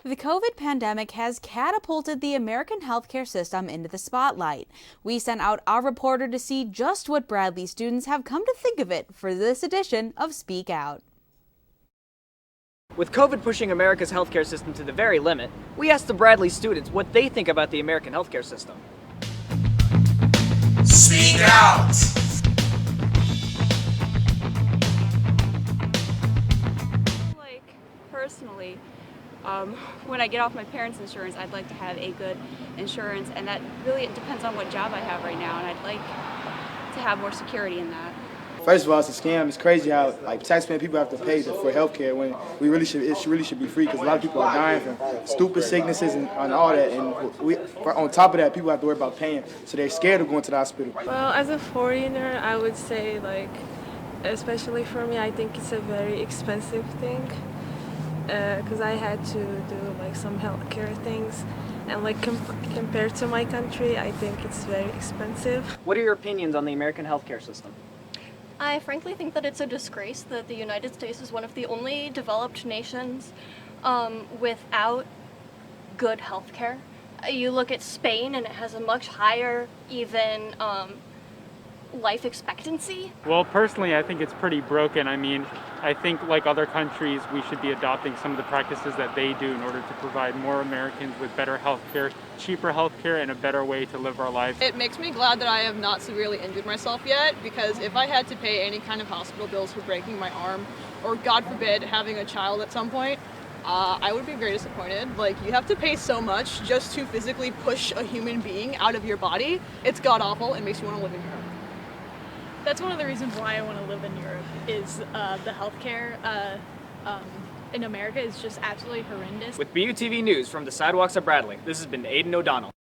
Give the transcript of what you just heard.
The COVID pandemic has catapulted the American healthcare system into the spotlight. We sent out our reporter to see just what Bradley students have come to think of it for this edition of Speak Out. With COVID pushing America's healthcare system to the very limit, we asked the Bradley students what they think about the American healthcare system. Speak out! Personally, when I get off my parents' insurance, I'd like to have a good insurance, and that really depends on what job I have right now, and I'd like to have more security in that. First of all, it's a scam. It's crazy how taxpaying people have to pay for healthcare when it really should be free, because a lot of people are dying from stupid sicknesses and all that. And on top of that, people have to worry about paying, so they're scared of going to the hospital. Well, as a foreigner, I would say, especially for me, I think it's a very expensive thing. Because I had to do some healthcare things, and compared to my country, I think it's very expensive. What are your opinions on the American healthcare system? I frankly think that it's a disgrace that the United States is one of the only developed nations without good healthcare. You look at Spain, and it has a much higher even life expectancy. Well, personally, I think it's pretty broken. I think like other countries, we should be adopting some of the practices that they do in order to provide more Americans with better health care, cheaper health care, and a better way to live our lives. It makes me glad that I have not severely injured myself yet, because if I had to pay any kind of hospital bills for breaking my arm, or God forbid, having a child at some point, I would be very disappointed. You have to pay so much just to physically push a human being out of your body. It's god-awful and makes you want to live in Europe. That's one of the reasons why I want to live in Europe, is the healthcare in America is just absolutely horrendous. With BUTV News from the sidewalks of Bradley, this has been Aiden O'Donnell.